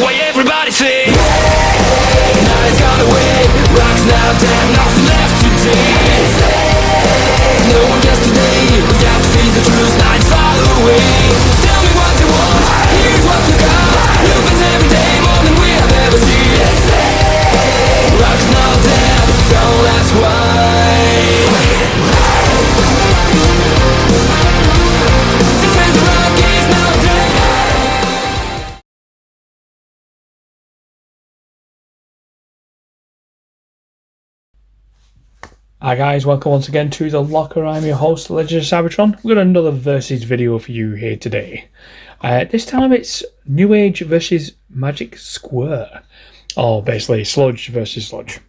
Why everybody say night's gone away, rock's now dead, nothing left today. No one gets today, we've got to see the truth, night's far away. Tell me what you want, here's what you got. Lupins every day, more than we have ever seen. Rock's now dead, don't ask why. Since when the rock is now dead. Hi guys, welcome once again to the Locr. I'm your host, Legend of Cybertron. We've got another versus video for you here today. This time it's Newage versus Magic Square. Or basically Sludge versus Sludge.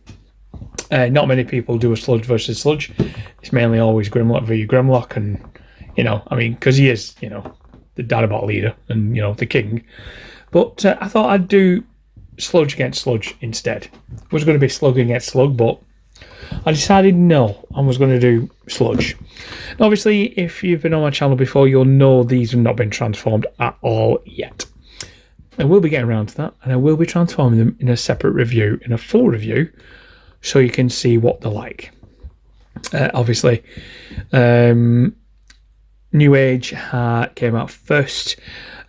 Not many people do a Sludge versus Sludge. It's mainly always Grimlock v Grimlock, and because he is, the Dinobot leader and, the king. But I thought I'd do Sludge against Sludge instead. It was going to be Slug against Slug, but I decided no, I was going to do Sludge. Now, obviously, if you've been on my channel before, you'll know these have not been transformed at all yet. I will be getting around to that, and I will be transforming them in a separate review, in a full review, so you can see what they're like. Obviously, New Age came out first.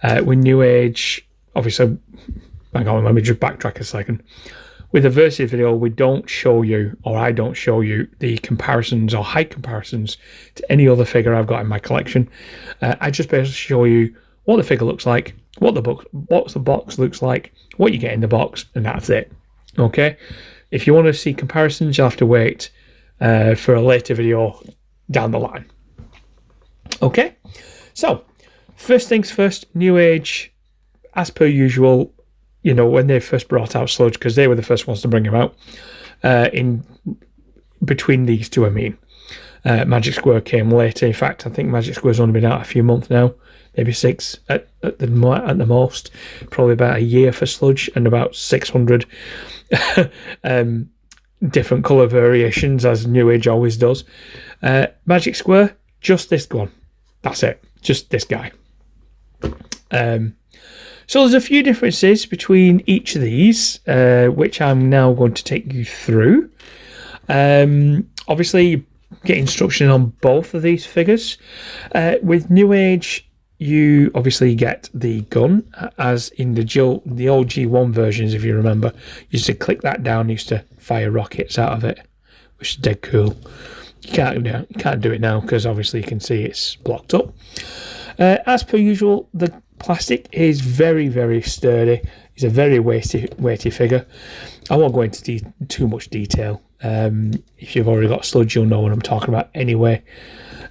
With New Age, obviously, hang on, let me just backtrack a second. With the versus video, we don't show you, or I don't show you, the comparisons or height comparisons to any other figure I've got in my collection. I just basically show you what the figure looks like, what the box looks like, what you get in the box, and that's it. Okay? If you want to see comparisons, you'll have to wait for a later video down the line. Okay? So, first things first, New Age, as per usual, when they first brought out Sludge, because they were the first ones to bring him out, in between these two, Magic Square came later. In fact, I think Magic Square's only been out a few months now, maybe 6 at the most. Probably about a year for Sludge, and about 600 different colour variations, as New Age always does. Magic Square, just this one. That's it. Just this guy. So there's a few differences between each of these, which I'm now going to take you through. Obviously, you get instruction on both of these figures. With New Age, you obviously get the gun, as in the old G1 versions, if you remember. You used to click that down, used to fire rockets out of it, which is dead cool. You can't do it now, because obviously you can see it's blocked up. As per usual, the plastic is very, very sturdy. It's a very weighty figure. I won't go into too much detail. If you've already got Sludge, you'll know what I'm talking about anyway.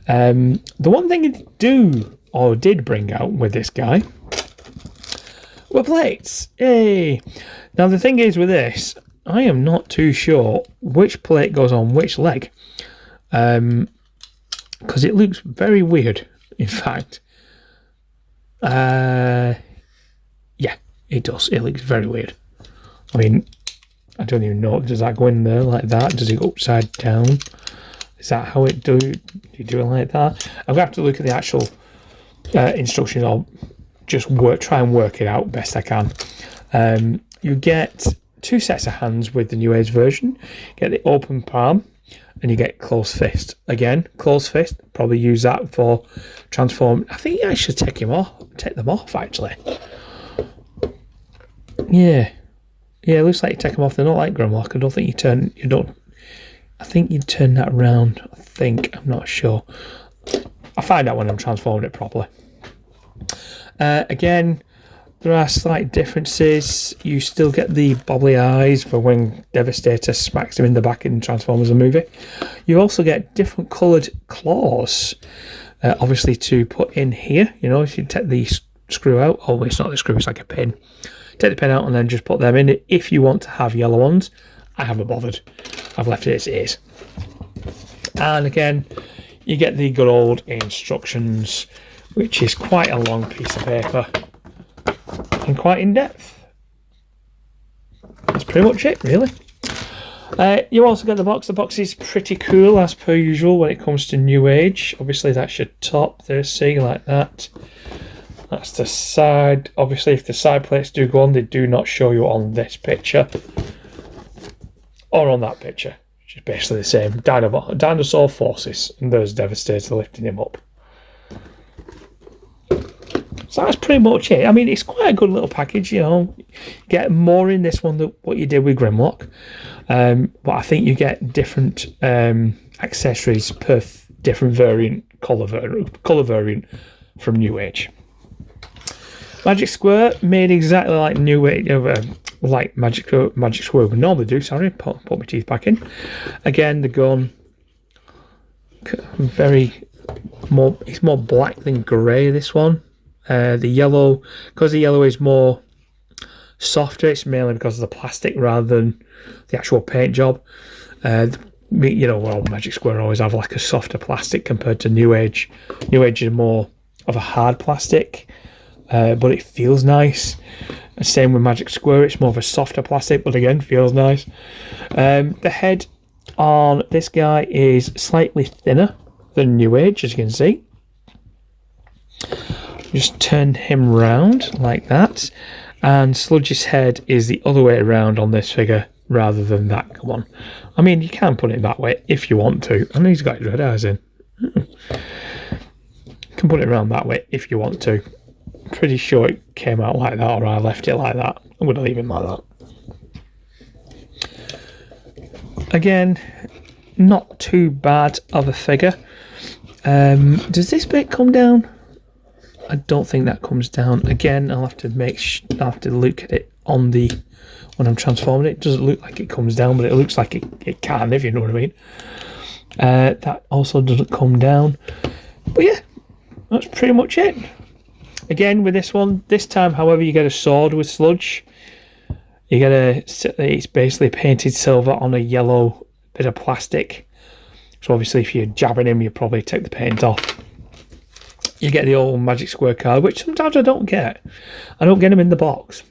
The one thing it did bring out with this guy were plates. Yay! Now the thing is with this, I am not too sure which plate goes on which leg, because it looks very weird. In fact. Yeah, it does. It looks very weird. I don't even know. Does that go in there like that? Does it go upside down? Is that how it do? Do you do it like that? I'm gonna have to look at the actual instructions. I'll just try and work it out best I can. You get 2 sets of hands with the New Age version. You get the open palm, and you get closed fist. Again, closed fist. Probably use that for transform. I think I should take them off actually. Yeah, it looks like you take them off. They're not like Grimlock. I don't think I think you turn that around. I'm not sure. I'll find out when I'm transforming it properly. Again, there are slight differences. You still get the bobbly eyes for when Devastator smacks him in the back in Transformers the movie. You also get different coloured claws, obviously to put in here. If you take the screw out, oh, it's not the screw, it's like a pin. Take the pin out and then just put them in. If you want to have yellow ones, I haven't bothered. I've left it as it is. And again, you get the good old instructions, which is quite a long piece of paper. And quite in depth. That's pretty much it, really. You also get the box. The box is pretty cool, as per usual, when it comes to New Age. Obviously, that's your top there, see, like that. That's the side. Obviously, if the side plates do go on, they do not show you on this picture or on that picture. Which is basically the same. Dinosaur forces, and there's Devastator lifting him up. So that's pretty much it. I mean, it's quite a good little package, you know. Get more in this one than what you did with Grimlock. But I think you get different accessories per different colour variant from New Age. Magic Square made exactly like New Age, like Magic Square would normally do. Sorry, put my teeth back in. Again, the gun, it's more black than grey. This one. The yellow, because the yellow is more softer, it's mainly because of the plastic rather than the actual paint job. You know, well, Magic Square always have like a softer plastic compared to New Age. New Age is more of a hard plastic, but it feels nice. And same with Magic Square, it's more of a softer plastic, but again, feels nice. The head on this guy is slightly thinner than New Age, as you can see. Just turn him round like that, and Sludge's head is the other way around on this figure rather than that one. I mean, you can put it that way if you want to. I know he's got his red eyes in. You can put it around that way if you want to. Pretty sure it came out like that, or I left it like that. I'm going to leave him like that. Again, not too bad of a figure. Does this bit come down? I don't think that comes down. Again, I'll have to look at it on the when I'm transforming it. It doesn't look like it comes down, but it looks like it can, if you know what I mean. That also doesn't come down. But yeah, that's pretty much it. Again, with this one, this time, however, you get a sword with Sludge. It's basically painted silver on a yellow bit of plastic. So obviously, if you're jabbing him, you probably take the paint off. You get the old Magic Square card, which sometimes I don't get. I don't get them in the box.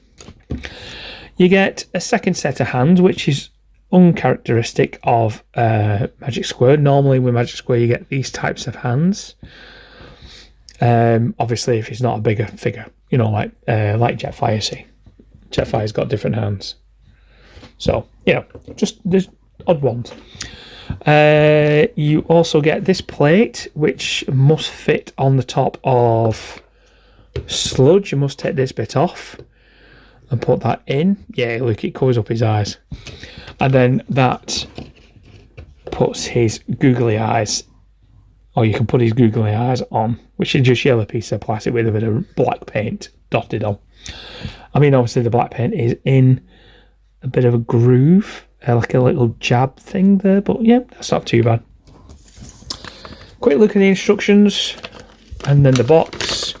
You get a second set of hands, which is uncharacteristic of Magic Square. Normally with Magic Square, you get these types of hands. Obviously, if it's not a bigger figure, you know, like Jetfire, see. Jetfire's got different hands. So, you know, just there's odd ones. You also get this plate, which must fit on the top of Sludge. You must take this bit off and put that in. Yeah, look, it covers up his eyes. And then that puts his googly eyes, or you can put his googly eyes on, which is just a yellow piece of plastic with a bit of black paint dotted on. I mean, obviously the black paint is in a bit of a groove, like a little jab thing there, but yeah, that's not too bad. Quick look at the instructions, and then the box.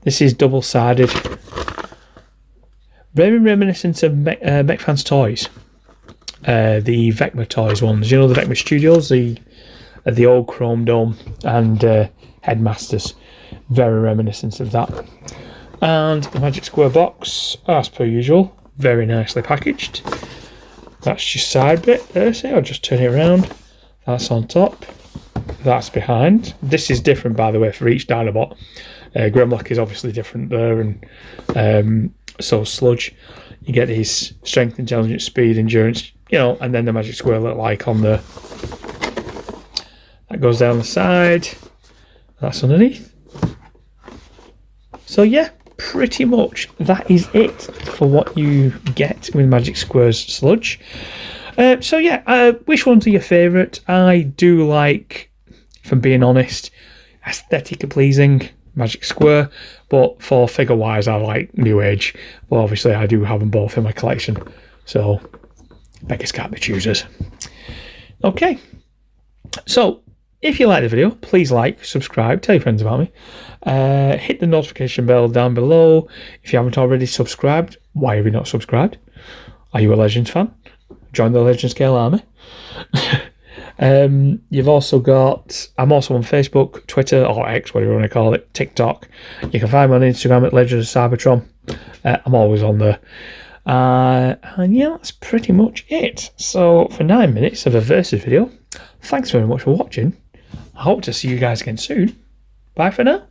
This is double-sided. Very reminiscent of Mech-Fans Toys. The Vecma Toys ones. You know, the Vecma Studios, the old Chrome Dome and Headmasters. Very reminiscent of that. And the Magic Square box, as per usual, very nicely packaged. That's your side bit there, see, I'll just turn it around. That's on top, that's behind. This is different, by the way, for each Dinobot. Grimlock is obviously different there, and so Sludge, you get his strength, intelligence, speed, endurance, you know, and then the Magic Square little icon there. That goes down the side, that's underneath. So yeah, pretty much that is it for what you get with Magic Square's Sludge. So yeah, which ones are your favourite? I do like, if I'm being honest, aesthetically pleasing Magic Square, but for figure wise I like New Age. Well, obviously I do have them both in my collection, so beggars can't be choosers. Okay, so if you like the video, please like, subscribe, tell your friends about me. Hit the notification bell down below. If you haven't already subscribed, why have you not subscribed? Are you a Legends fan? Join the Legend Scale Army. You've also got, I'm also on Facebook, Twitter, or X, whatever you want to call it, TikTok. You can find me on Instagram at Legends of Cybertron. I'm always on there. And yeah, that's pretty much it. So for 9 minutes of a versus video, thanks very much for watching. I hope to see you guys again soon. Bye for now.